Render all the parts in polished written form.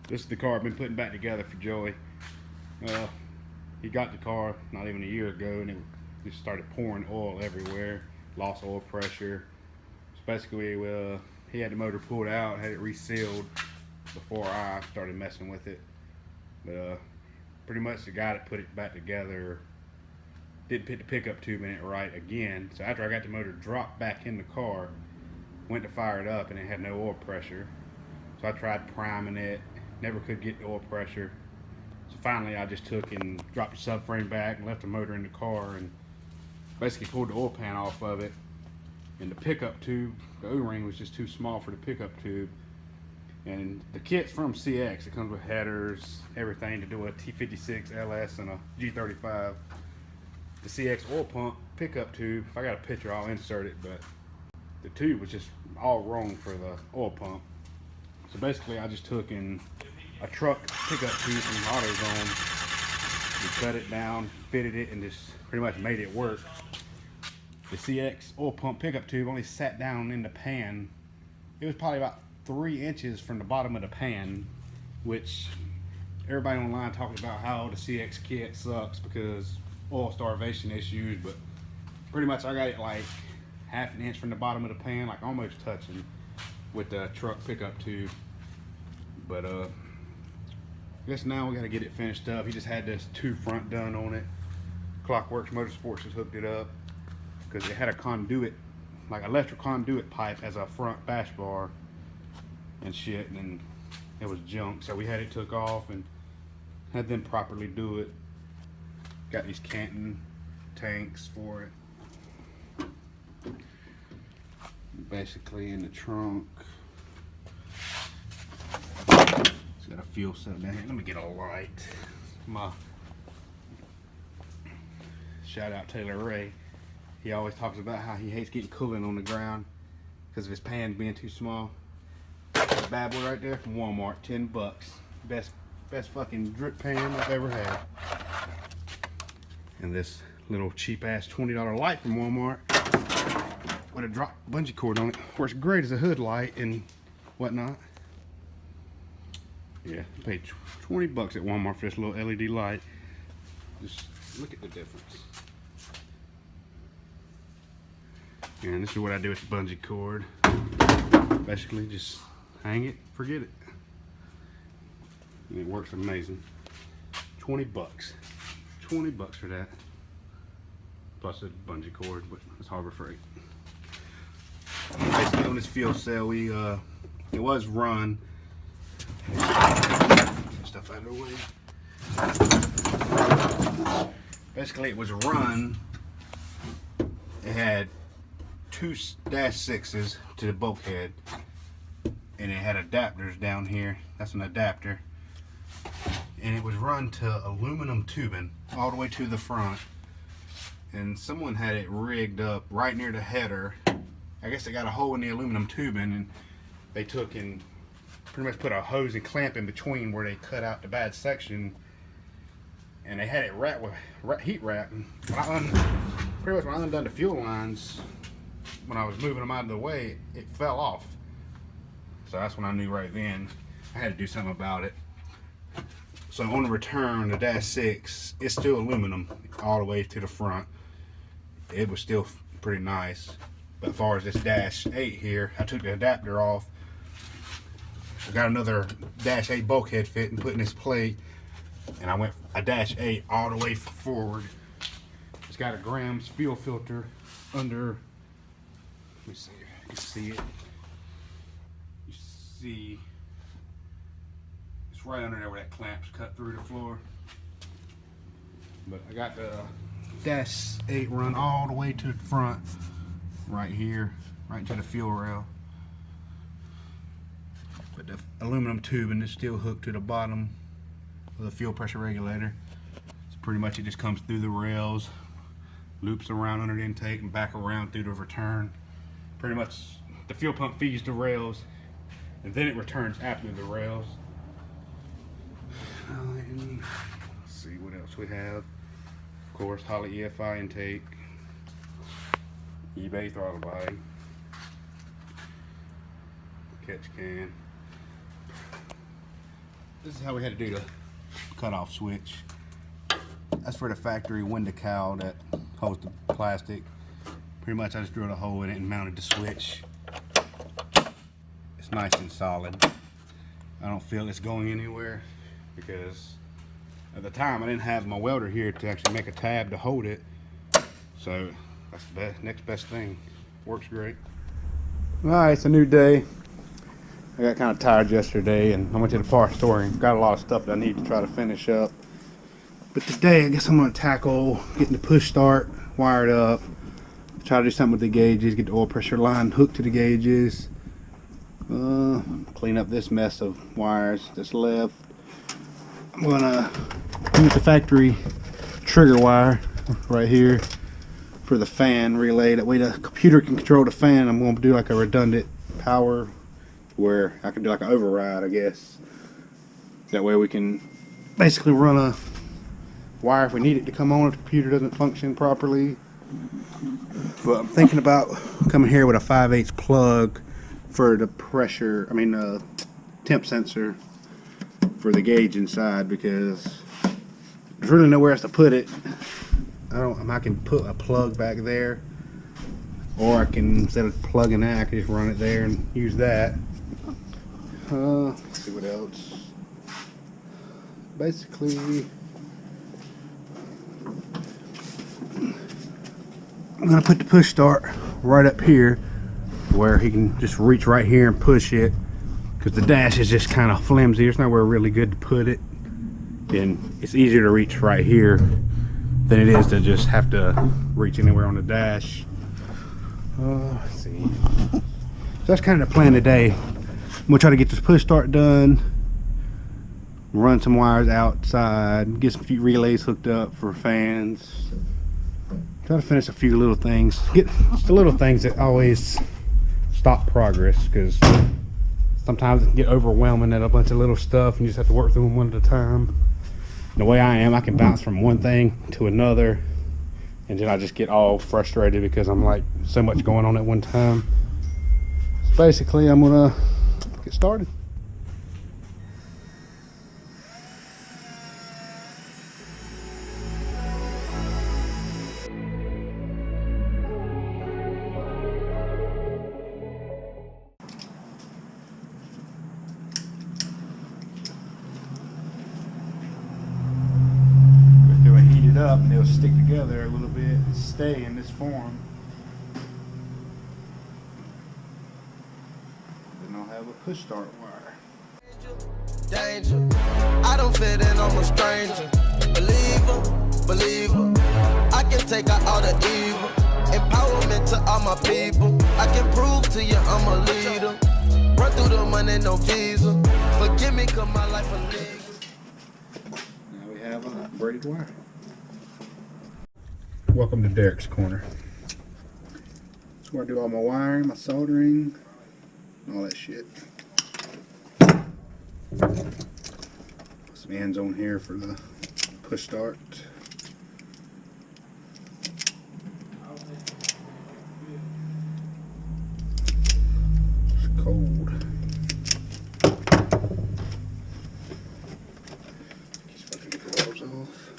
This is the car I've been putting back together for Joey. He got the car not even a year ago, and it just started pouring oil everywhere. Lost oil pressure. So basically, he had the motor pulled out, had it resealed before I started messing with it. But pretty much the guy that put it back together didn't put the pickup tube in it right again. So after I got the motor dropped back in the car, went to fire it up and it had no oil pressure. So I tried priming it, never could get the oil pressure. So finally I just took and dropped the subframe back and left the motor in the car and basically pulled the oil pan off of it. And the pickup tube, the O-ring was just too small for the pickup tube. And the kit's from CX. It comes with headers, everything to do a T56 LS and a G35. The CX oil pump pickup tube, if I got a picture I'll insert it, but the tube was just all wrong for the oil pump. So basically I just took in a truck pickup tube from AutoZone, we cut it down, fitted it, and just pretty much made it work. The CX oil pump pickup tube only sat down in the pan. It was probably about 3 inches from the bottom of the pan, which everybody online talking about how the CX kit sucks because oil starvation issues, but pretty much I got it like half an inch from the bottom of the pan, like almost touching with the truck pickup tube. But I guess now we got to get it finished up. He just had this two front done on it. Clockworks Motorsports has hooked it up because it had a conduit, like electric conduit pipe as a front bash bar and shit, and it was junk. So we had it took off and had them properly do it. Got these Canton tanks for it. Basically in the trunk. It's got a fuel cell down here. Let me get a light. Shout out Taylor Ray. He always talks about how he hates getting coolant on the ground because of his pan being too small. This bad boy right there from Walmart, 10 bucks. Best fucking drip pan I've ever had. And this little cheap ass $20 light from Walmart with a drop bungee cord on it. Works great as a hood light and whatnot. Yeah, I paid 20 bucks at Walmart for this little LED light. Just look at the difference. And this is what I do with the bungee cord. Basically just hang it, forget it. And it works amazing. 20 bucks. 20 bucks for that. Plus a bungee cord, but it's Harbor Freight. Basically on this fuel cell, it was run. Stuff out of the way. Basically it was run. It had two -6s to the bulkhead, and it had adapters down here. That's an adapter. And it was run to aluminum tubing all the way to the front. And someone had it rigged up right near the header. I guess they got a hole in the aluminum tubing, and they took and pretty much put a hose and clamp in between where they cut out the bad section. And they had it wrapped with heat wrap. And pretty much when I undone the fuel lines, when I was moving them out of the way, it fell off. So that's when I knew right then I had to do something about it. So on the return, the -6, it's still aluminum all the way to the front. It was still pretty nice. But as far as this -8 here, I took the adapter off. I got another -8 bulkhead fit and put in this plate. And I went a -8 all the way forward. It's got a Graham's fuel filter under. Let me see if you can see it. You see, it's right under there where that clamp's cut through the floor. But I got the -8 run all the way to the front, right here, right to the fuel rail. But the aluminum tubing is still hooked to the bottom of the fuel pressure regulator. So pretty much it just comes through the rails, loops around under the intake and back around through the return. Pretty much the fuel pump feeds the rails and then it returns after the rails. And let's see what else we have. Of course, Holley EFI intake, eBay throttle body, catch can, This is how we had to do the cutoff switch. That's for the factory window cowl that holds the plastic. Pretty much I just drilled a hole in it and mounted the switch. It's nice and solid. I don't feel it's going anywhere because at the time I didn't have my welder here to actually make a tab to hold it. So that's the next best thing. Works great. Alright, it's a new day. I got kind of tired yesterday and I went to the parts store and got a lot of stuff that I need to try to finish up. But today I guess I'm going to tackle getting the push start wired up, try to do something with the gauges, get the oil pressure line hooked to the gauges, clean up this mess of wires that's left. I'm going to use the factory trigger wire right here for the fan relay. That way the computer can control the fan. I'm going to do like a redundant power where I can do like an override, I guess. That way we can basically run a wire if we need it to come on if the computer doesn't function properly. But I'm thinking about coming here with a 5/8 plug for the pressure, temp sensor for the gauge inside, because there's really nowhere else to put it. I can put a plug back there, or I can, instead of plugging that, I can just run it there and use that. Let's see what else. Basically, I'm gonna put the push start right up here where he can just reach right here and push it, because the dash is just kind of flimsy. There's nowhere really good to put it, and it's easier to reach right here than it is to just have to reach anywhere on the dash. Let's see. So that's kind of the plan today. I'm gonna try to get this push start done, run some wires outside, get some few relays hooked up for fans, try to finish a few little things, get just the little things that always stop progress, because sometimes it can get overwhelming at a bunch of little stuff and you just have to work through them one at a time. And the way I am, I can bounce from one thing to another, and then I just get all frustrated because I'm like so much going on at one time. So basically I'm gonna get started. Up and they'll stick together a little bit and stay in this form. Then I'll have a push start wire. Danger, I don't fit in, I'm a stranger. Believer, I can take out all the evil. Empowerment to all my people. I can prove to you I'm a leader. Run through the money, no visa. Forgive me, cause my life illegal. Now we have a braided wire. Welcome to Derek's Corner. That's where I do all my wiring, my soldering, and all that shit. Put some ends on here for the push start. It's cold. Just fucking get the wires off.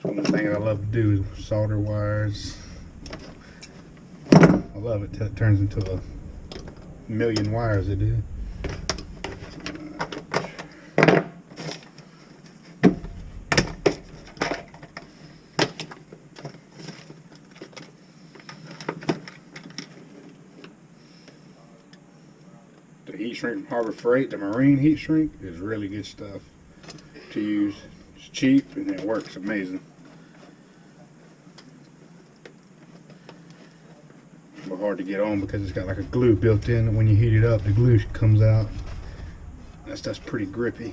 One of the things I love to do is solder wires. I love it till it turns into a million wires it is. The heat shrink from Harbor Freight, the marine heat shrink, is really good stuff to use. It's cheap and it works amazing. But hard to get on because it's got like a glue built in, and when you heat it up the glue comes out. That stuff's pretty grippy.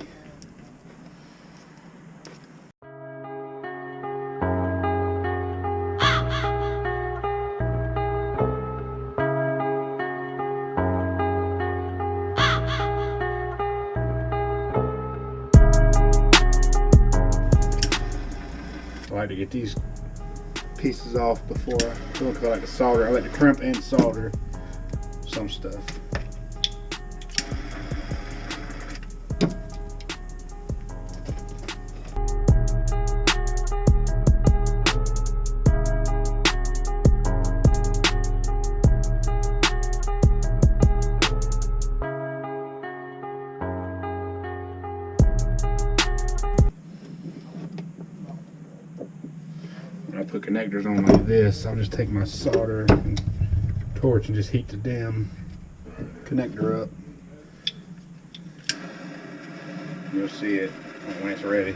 I like to get these pieces off before I go, because I like to solder. I like to crimp and solder some stuff. When I put connectors on like this, I'll just take my solder and torch and just heat the damn connector up. You'll see it when it's ready.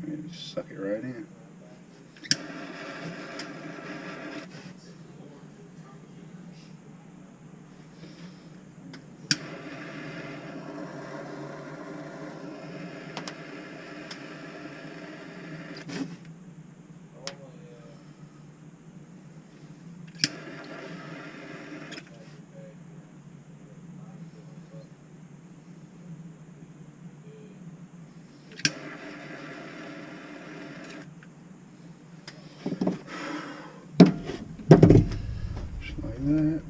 And just suck it right in. That.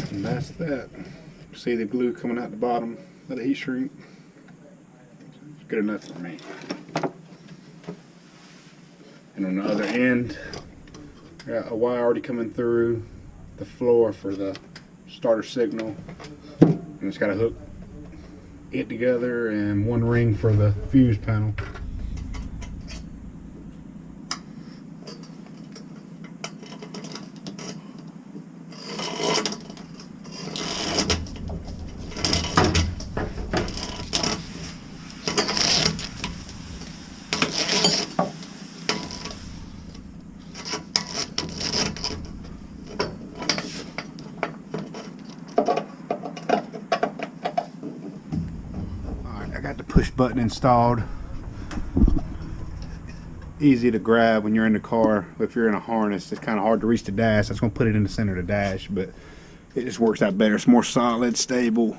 And that's that. See the glue coming out the bottom of the heat shrink? It's good enough for me. And on the other end, I got a wire already coming through the floor for the starter signal. And it's got to hook it together and one ring for the fuse panel. I got the push button installed. Easy to grab when you're in the car. If you're in a harness, it's kind of hard to reach the dash. I was going to put it in the center of the dash, but it just works out better. It's more solid, stable.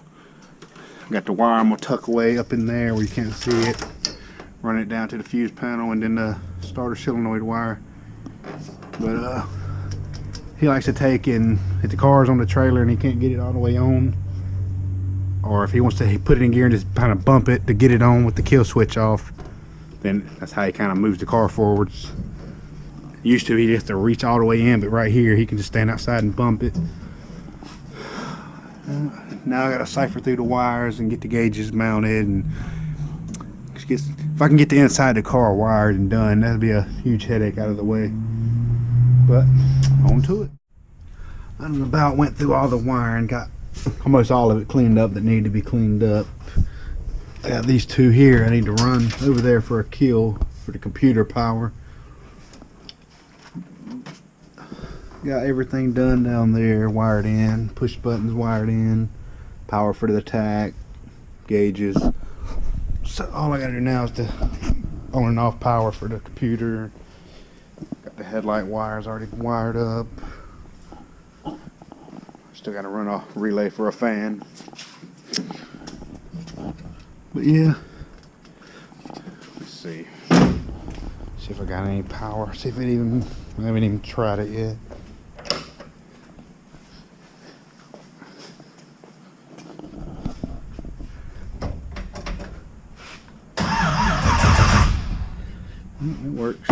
Got the wire I'm going to tuck away up in there where you can't see it. Run it down to the fuse panel and then the starter solenoid wire. But he likes to take and if the car's on the trailer and he can't get it all the way on, or if he wants to put it in gear and just kind of bump it to get it on with the kill switch off, then that's how he kind of moves the car forwards. Used to he'd have to reach all the way in, but right here he can just stand outside and bump it. Now I gotta cipher through the wires and get the gauges mounted, and if I can get the inside of the car wired and done, that'd be a huge headache out of the way. But on to it. I about went through all the wiring, got almost all of it cleaned up that needed to be cleaned up. I got these two here I need to run over there for a kill for the computer power. Got everything done down there, wired in, push buttons wired in, power for the tack, gauges. So all I gotta do now is to on and off power for the computer. Got the headlight wires already wired up. Still gotta run a relay for a fan. But yeah, let's see if I got any power. See if I haven't even tried it yet. It works.